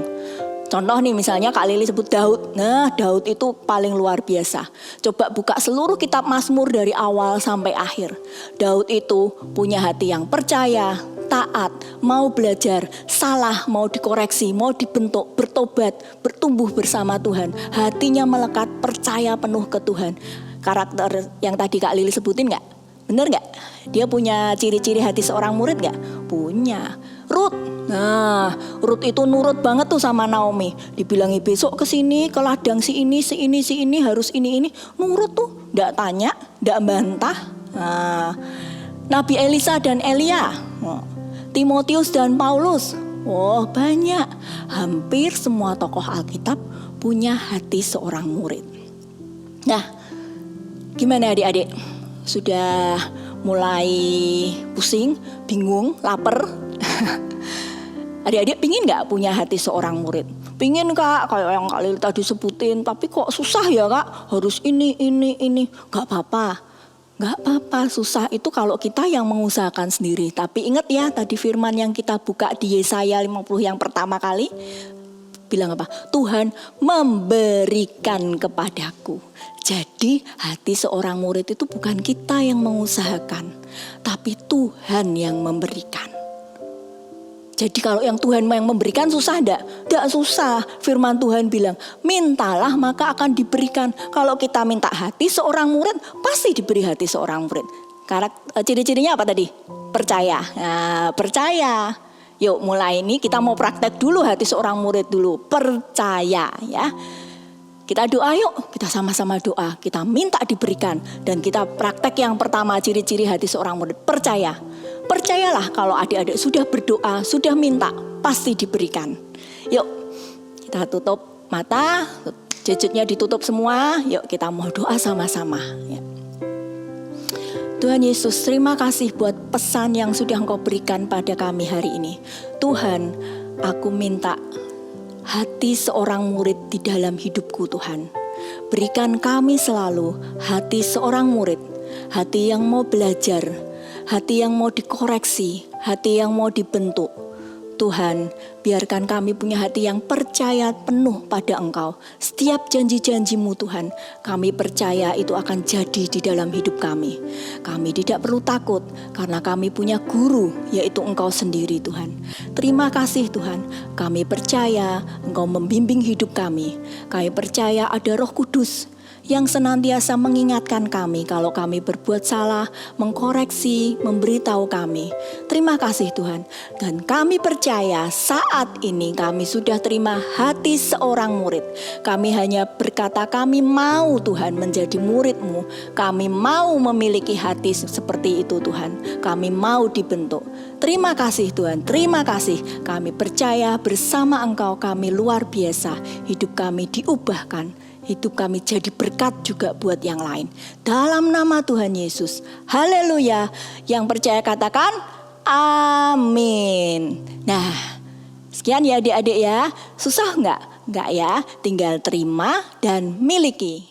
Contoh nih misalnya Kak Lili sebut Daud. Nah, Daud itu paling luar biasa. Coba buka seluruh kitab Mazmur dari awal sampai akhir. Daud itu punya hati yang percaya, taat, mau belajar, salah mau dikoreksi, mau dibentuk, bertobat, bertumbuh bersama Tuhan. Hatinya melekat, percaya penuh ke Tuhan. Karakter yang tadi Kak Lili sebutin gak? Bener gak? Dia punya ciri-ciri hati seorang murid gak? Punya. Ruth. Nah, Ruth itu nurut banget tuh sama Naomi. Dibilangi besok ke sini, ke ladang si ini harus ini. Nurut tuh, enggak tanya, enggak bantah. Nah, Nabi Elisa dan Elia, Timotius dan Paulus. Oh, banyak. Hampir semua tokoh Alkitab punya hati seorang murid. Nah, gimana adik-adik? Sudah mulai pusing, bingung, lapar? Adik-adik pingin gak punya hati seorang murid? Pingin Kak, kayak yang Kak Lili tadi sebutin. Tapi kok susah ya Kak? Harus ini. Gak apa-apa, susah itu kalau kita yang mengusahakan sendiri. Tapi ingat ya, tadi firman yang kita buka di Yesaya 50 yang pertama kali. Bilang apa? Tuhan memberikan kepadaku. Jadi hati seorang murid itu bukan kita yang mengusahakan, tapi Tuhan yang memberikan. Jadi kalau yang Tuhan yang memberikan susah enggak? Enggak susah. Firman Tuhan bilang, mintalah maka akan diberikan. Kalau kita minta hati seorang murid, pasti diberi hati seorang murid. Ciri-cirinya apa tadi? Percaya. Nah, percaya. Yuk mulai ini kita mau praktek dulu hati seorang murid dulu. Percaya ya. Kita doa yuk, kita sama-sama doa. Kita minta diberikan. Dan kita praktek yang pertama ciri-ciri hati seorang murid. Percaya. Percayalah kalau adik-adik sudah berdoa, sudah minta, pasti diberikan. Yuk kita tutup mata, jejetnya ditutup semua. Yuk kita mau doa sama-sama ya. Tuhan Yesus, terima kasih buat pesan yang sudah Engkau berikan pada kami hari ini. Tuhan, aku minta hati seorang murid di dalam hidupku Tuhan. Berikan kami selalu hati seorang murid, hati yang mau belajar, hati yang mau dikoreksi, hati yang mau dibentuk. Tuhan, biarkan kami punya hati yang percaya penuh pada Engkau. Setiap janji-janji-Mu Tuhan, kami percaya itu akan jadi di dalam hidup kami. Kami tidak perlu takut karena kami punya guru, yaitu Engkau sendiri Tuhan. Terima kasih Tuhan, kami percaya Engkau membimbing hidup kami. Kami percaya ada Roh Kudus yang senantiasa mengingatkan kami kalau kami berbuat salah, mengkoreksi, memberitahu kami. Terima kasih Tuhan. Dan kami percaya saat ini kami sudah terima hati seorang murid. Kami hanya berkata kami mau Tuhan menjadi murid-Mu. Kami mau memiliki hati seperti itu Tuhan. Kami mau dibentuk. Terima kasih Tuhan, terima kasih. Kami percaya bersama Engkau kami luar biasa. Hidup kami diubahkan. Hidup kami jadi berkat juga buat yang lain. Dalam nama Tuhan Yesus. Haleluya. Yang percaya katakan amin. Nah, sekian ya adik-adik ya. Susah enggak? Enggak ya, tinggal terima dan miliki.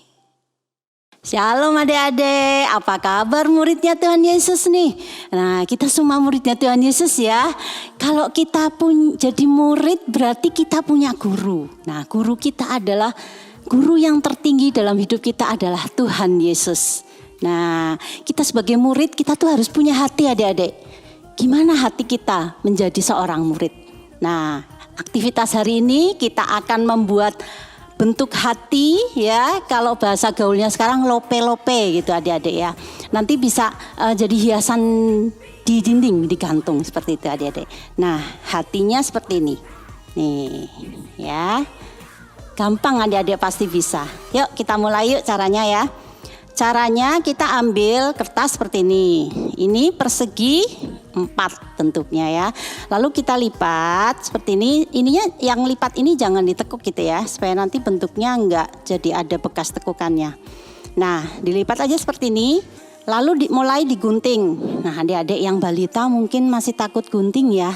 Shalom adik-adik, apa kabar muridnya Tuhan Yesus nih? Nah, kita semua muridnya Tuhan Yesus ya. Kalau kita pun jadi murid berarti kita punya guru. Nah, guru kita adalah guru yang tertinggi dalam hidup kita adalah Tuhan Yesus. Nah, kita sebagai murid kita tuh harus punya hati adik-adik. Gimana hati kita menjadi seorang murid? Nah, aktivitas hari ini kita akan membuat bentuk hati ya, kalau bahasa gaulnya sekarang lope-lope gitu adik-adik ya. Nanti bisa jadi hiasan di dinding, digantung seperti itu adik-adik. Nah, hatinya seperti ini. Nih ya. Gampang adik-adik pasti bisa. Yuk kita mulai yuk caranya ya. Caranya kita ambil kertas seperti ini. Ini persegi 4 bentuknya ya. Lalu kita lipat seperti ini. Ininya yang lipat ini jangan ditekuk gitu ya, supaya nanti bentuknya enggak jadi ada bekas tekukannya. Nah, dilipat aja seperti ini. Lalu mulai digunting. Nah, adik-adik yang balita mungkin masih takut gunting ya.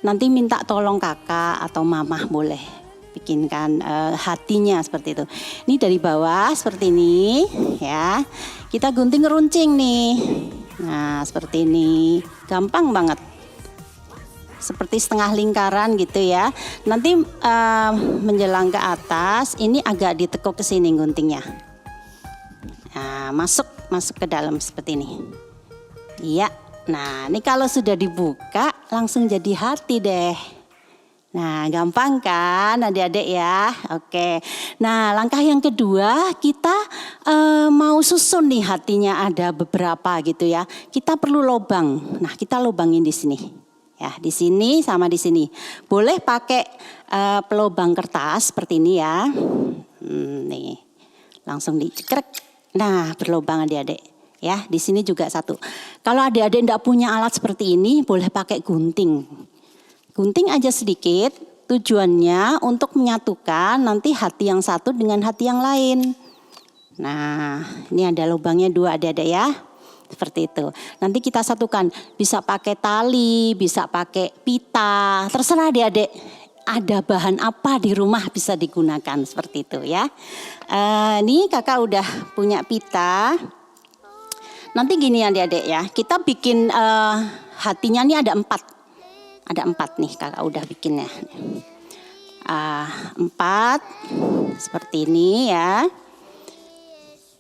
Nanti minta tolong kakak atau mamah boleh bikinkan hatinya seperti itu. Ini dari bawah seperti ini ya. Kita gunting runcing nih. Nah, seperti ini. Gampang banget. Seperti setengah lingkaran gitu ya. Nanti menjelang ke atas, ini agak ditekuk ke sini guntingnya. Nah, masuk ke dalam seperti ini. Iya. Nah, ini kalau sudah dibuka langsung jadi hati deh. Nah, gampang kan adik-adik ya. Oke. Nah, langkah yang kedua kita mau susun nih hatinya ada beberapa gitu ya. Kita perlu lobang. Nah, kita lobangin di sini. Ya, di sini sama di sini. Boleh pakai pelobang kertas seperti ini ya. Nih. Langsung dicekrek. Nah, berlobang adik-adik. Ya, di sini juga satu. Kalau adik-adik enggak punya alat seperti ini, boleh pakai gunting. Gunting aja sedikit, tujuannya untuk menyatukan nanti hati yang satu dengan hati yang lain. Nah, ini ada lubangnya 2 adik-adik ya. Seperti itu. Nanti kita satukan, bisa pakai tali, bisa pakai pita, terserah adik-adik. Ada bahan apa di rumah bisa digunakan seperti itu ya. Ini kakak udah punya pita. Nanti gini adik-adik ya, kita bikin hatinya ini ada 4. Ada 4 nih kakak udah bikinnya. 4 seperti ini ya.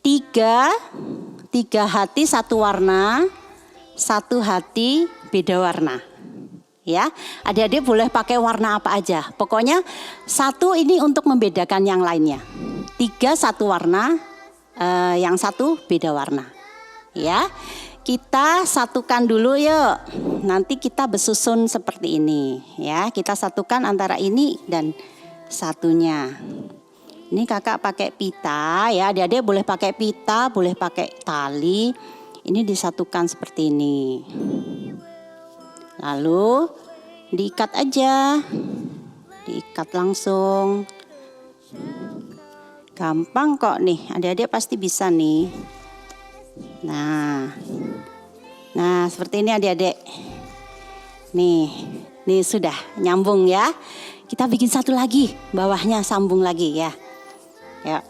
3 hati satu warna, 1 hati beda warna. Ya, adik-adik boleh pakai warna apa aja. Pokoknya 1 ini untuk membedakan yang lainnya. 3 satu warna, yang 1 beda warna. Ya. Kita satukan dulu yuk. Nanti kita bersusun seperti ini ya. Kita satukan antara ini dan satunya. Ini kakak pakai pita ya. Adik-adik boleh pakai pita, boleh pakai tali. Ini disatukan seperti ini. Lalu diikat aja. Diikat langsung. Gampang kok nih. Adik-adik pasti bisa nih. Nah seperti ini adik-adik. Nih sudah nyambung ya. Kita bikin satu lagi, bawahnya sambung lagi ya. Ya.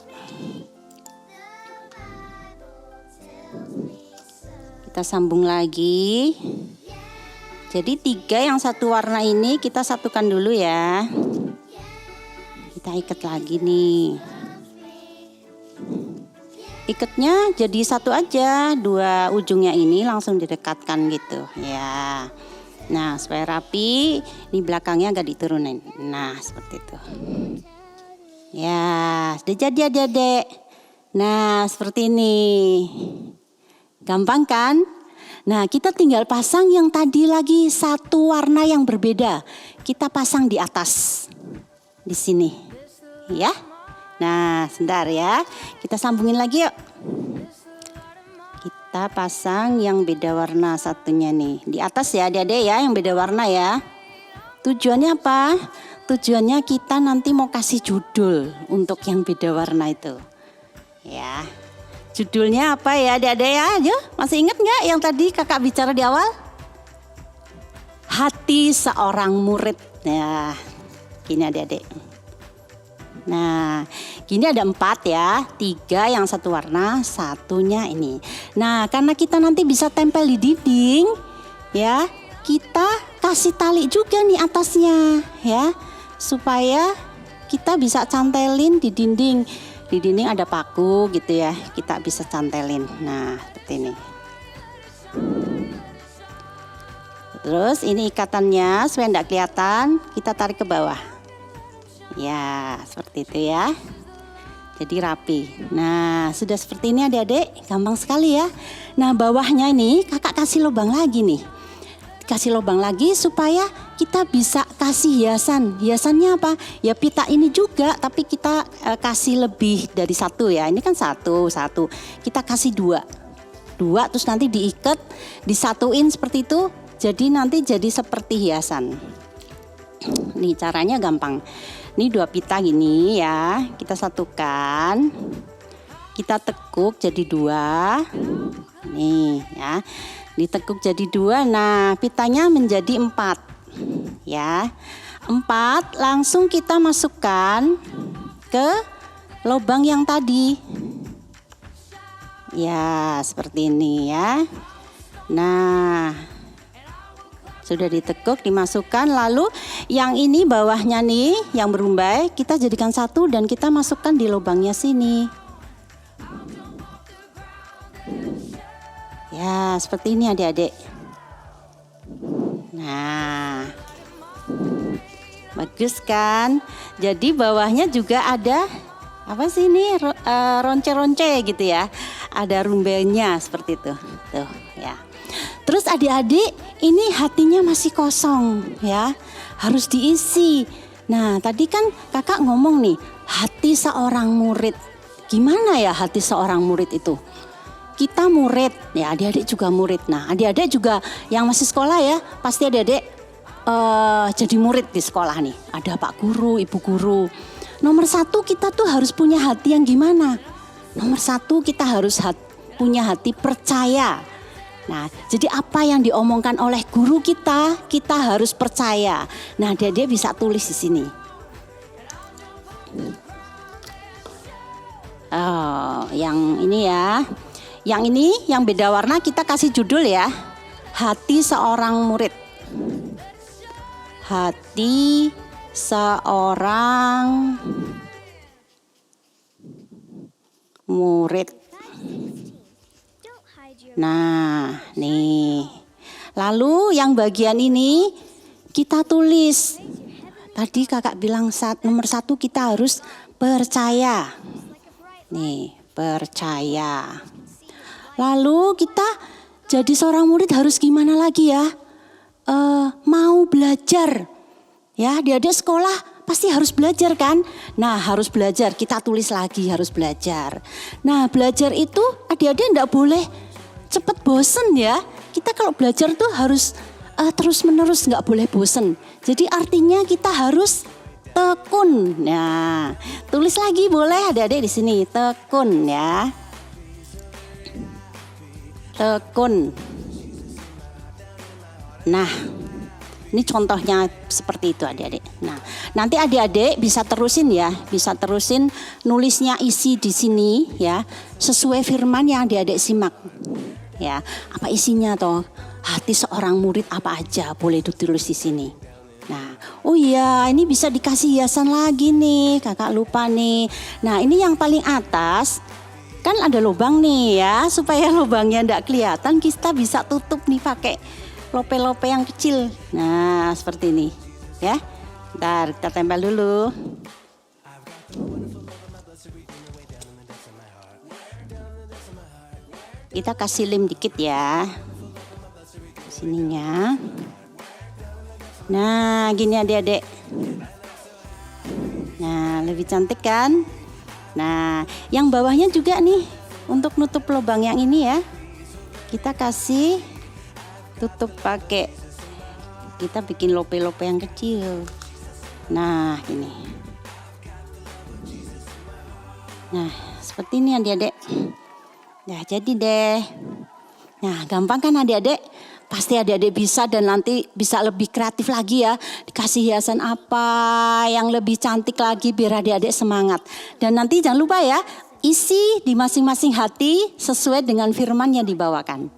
Kita sambung lagi. Jadi 3 yang satu warna ini kita satukan dulu ya. Kita ikat lagi nih. Ikatnya jadi satu aja, 2 ujungnya ini langsung didekatkan gitu ya. Nah supaya rapi, ini belakangnya agak diturunin. Nah seperti itu. Ya sudah jadi adik-adik. Nah seperti ini. Gampang kan? Nah kita tinggal pasang yang tadi lagi satu warna yang berbeda. Kita pasang di atas. Di sini. Ya. Nah, sebentar ya. Kita sambungin lagi yuk. Kita pasang yang beda warna satunya nih. Di atas ya adik-adik ya, yang beda warna ya. Tujuannya apa? Tujuannya kita nanti mau kasih judul untuk yang beda warna itu. Ya. Judulnya apa ya adik-adik ya? Ayo, masih ingat nggak yang tadi kakak bicara di awal? Hati seorang murid. Ya, gini adik-adik. Nah, gini ada 4 ya, 3 yang satu warna, satunya ini. Nah, karena kita nanti bisa tempel di dinding, ya, kita kasih tali juga nih atasnya, ya, supaya kita bisa cantelin di dinding. Di dinding ada paku gitu ya, kita bisa cantelin. Nah, seperti ini. Terus ini ikatannya supaya tidak kelihatan, kita tarik ke bawah. Ya, seperti itu ya. Jadi rapi. Nah, sudah seperti ini adik-adik, gampang sekali ya. Nah, bawahnya ini kakak kasih lubang lagi nih. Kasih lubang lagi supaya kita bisa kasih hiasan. Hiasannya apa? Ya pita ini juga, tapi kita kasih lebih dari 1 ya. Ini kan 1. Kita kasih 2 terus nanti diikat, disatuin seperti itu. Jadi nanti jadi seperti hiasan. Nih caranya gampang. Ini 2 pita gini ya, kita satukan, kita tekuk jadi 2, nih ya, ditekuk jadi 2, nah pitanya menjadi 4, ya, 4 langsung kita masukkan ke lubang yang tadi, ya seperti ini ya, nah. Sudah ditekuk, dimasukkan, lalu yang ini bawahnya nih, yang berumbai, kita jadikan 1 dan kita masukkan di lubangnya sini. Ya, seperti ini adik-adik. Nah, bagus kan? Jadi bawahnya juga ada, apa sih ini, ronce-ronce gitu ya. Ada rumbainya seperti itu, tuh ya. Terus adik-adik ini hatinya masih kosong ya, harus diisi. Nah tadi kan kakak ngomong nih, hati seorang murid. Gimana ya hati seorang murid itu? Kita murid, ya adik-adik juga murid. Nah adik-adik juga yang masih sekolah ya, pasti adik-adik jadi murid di sekolah nih. Ada Pak Guru, Ibu Guru. Nomor 1 kita tuh harus punya hati yang gimana? Nomor 1 kita harus punya hati percaya. Nah, jadi apa yang diomongkan oleh guru kita harus percaya. Nah, dia bisa tulis di sini. Oh, yang ini ya. Yang ini yang beda warna kita kasih judul ya. Hati seorang murid. Hati seorang murid. Nah, nih. Lalu yang bagian ini kita tulis. Tadi kakak bilang nomor 1 kita harus percaya. Nih, percaya. Lalu kita jadi seorang murid harus gimana lagi ya? Mau belajar. Ya, adik-adik sekolah pasti harus belajar kan? Nah, harus belajar. Kita tulis lagi harus belajar. Nah, belajar itu adik-adik enggak boleh cepat bosen ya. Kita kalau belajar tuh harus terus menerus, nggak boleh bosen. Jadi artinya kita harus tekun. Nah, tulis lagi boleh adik-adik di sini, tekun ya. Tekun. Nah, ini contohnya seperti itu adik-adik. Nah, nanti adik-adik bisa terusin ya, bisa terusin nulisnya isi di sini ya, sesuai firman yang adik-adik simak. Ya, apa isinya toh? Hati seorang murid apa aja boleh ditulis di sini. Nah, oh iya, ini bisa dikasih hiasan lagi nih, kakak lupa nih. Nah, ini yang paling atas kan ada lubang nih ya, supaya lubangnya enggak kelihatan kita bisa tutup nih pakai lope-lope yang kecil. Nah, seperti ini ya. Ntar kita tempel dulu. Kita kasih lem dikit ya, sininya. Nah, gini adik-adik. Nah, lebih cantik kan? Nah, yang bawahnya juga nih, untuk nutup lubang yang ini ya, kita kasih tutup pakai, kita bikin lope-lope yang kecil. Nah, ini. Nah, seperti ini adik-adik. Nah, jadi deh. Nah, gampang kan adik-adik? Pasti adik-adik bisa dan nanti bisa lebih kreatif lagi ya. Dikasih hiasan apa yang lebih cantik lagi biar adik-adik semangat. Dan nanti jangan lupa ya, isi di masing-masing hati sesuai dengan firman yang dibawakan.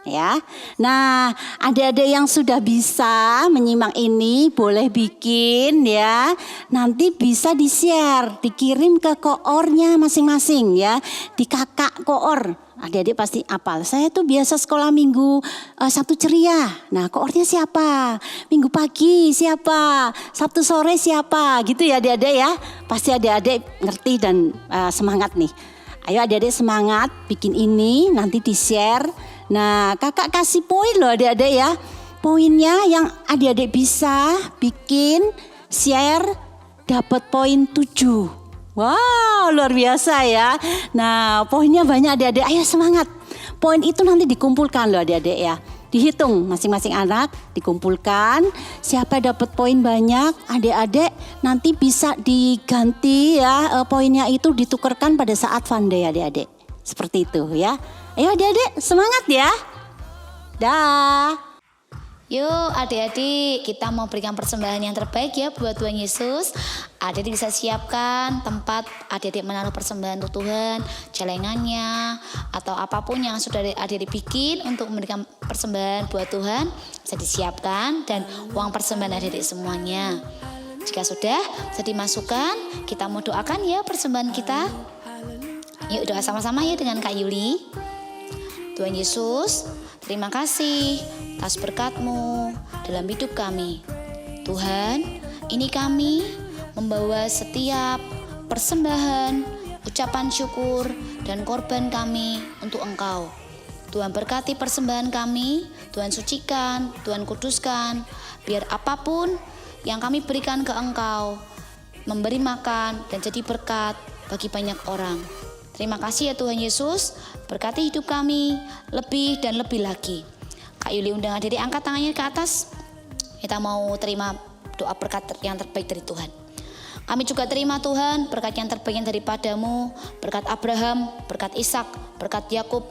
Ya, nah adik-adik yang sudah bisa menyimak ini boleh bikin ya. Nanti bisa di-share, dikirim ke koornya masing-masing ya. Di kakak koor. Adik-adik pasti apal. Saya tuh biasa sekolah minggu Sabtu ceria. Nah koornya siapa? Minggu pagi siapa? Sabtu sore siapa? Gitu ya adik-adik ya. Pasti adik-adik ngerti dan semangat nih. Ayo adik-adik semangat bikin ini nanti di-share. Nah kakak kasih poin loh adik-adik ya. Poinnya yang adik-adik bisa bikin, share, dapat poin 7. Wow, luar biasa ya. Nah, poinnya banyak adik-adik. Ayo semangat. Poin itu nanti dikumpulkan loh adik-adik ya. Dihitung masing-masing anak, dikumpulkan. Siapa dapat poin banyak, adik-adik nanti bisa diganti ya. Poinnya itu ditukarkan pada saat fun day adik-adik. Seperti itu ya. Ayo adik-adik semangat ya. Dah. Yuk adik-adik, kita mau berikan persembahan yang terbaik ya buat Tuhan Yesus. Adik-adik bisa siapkan tempat adik-adik menaruh persembahan untuk Tuhan, celengannya atau apapun yang sudah adik-adik bikin untuk memberikan persembahan buat Tuhan bisa disiapkan, dan uang persembahan adik-adik semuanya. Jika sudah bisa dimasukkan, kita mau doakan ya persembahan kita. Yuk doa sama-sama ya dengan Kak Yuli. Tuhan Yesus, terima kasih atas berkat-Mu dalam hidup kami. Tuhan, ini kami membawa setiap persembahan, ucapan syukur, dan korban kami untuk Engkau. Tuhan berkati persembahan kami, Tuhan sucikan, Tuhan kuduskan, biar apapun yang kami berikan ke Engkau, memberi makan dan jadi berkat bagi banyak orang. Terima kasih ya Tuhan Yesus, berkati hidup kami lebih dan lebih lagi. Kak Yuli undang adik-adik angkat tangannya ke atas. Kita mau terima doa berkat yang terbaik dari Tuhan. Kami juga terima Tuhan berkat yang terbaik yang daripada-Mu, berkat Abraham, berkat Ishak, berkat Yakub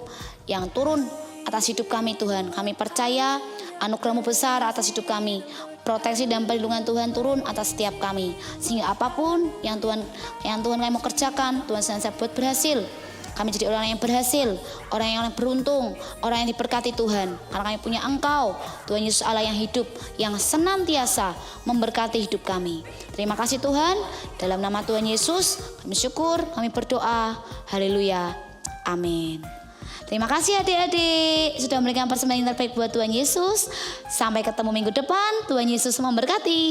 yang turun atas hidup kami Tuhan. Kami percaya anugerah-Mu besar atas hidup kami. Proteksi dan perlindungan Tuhan turun atas setiap kami. Sehingga apapun yang Tuhan kami mau kerjakan, Tuhan senantiasa buat berhasil. Kami jadi orang yang berhasil, orang yang beruntung, orang yang diberkati Tuhan. Karena kami punya Engkau, Tuhan Yesus Allah yang hidup, yang senantiasa memberkati hidup kami. Terima kasih Tuhan, dalam nama Tuhan Yesus kami syukur, kami berdoa. Haleluya, amin. Terima kasih adik-adik sudah memberikan persembahan yang terbaik buat Tuhan Yesus. Sampai ketemu minggu depan, Tuhan Yesus memberkati.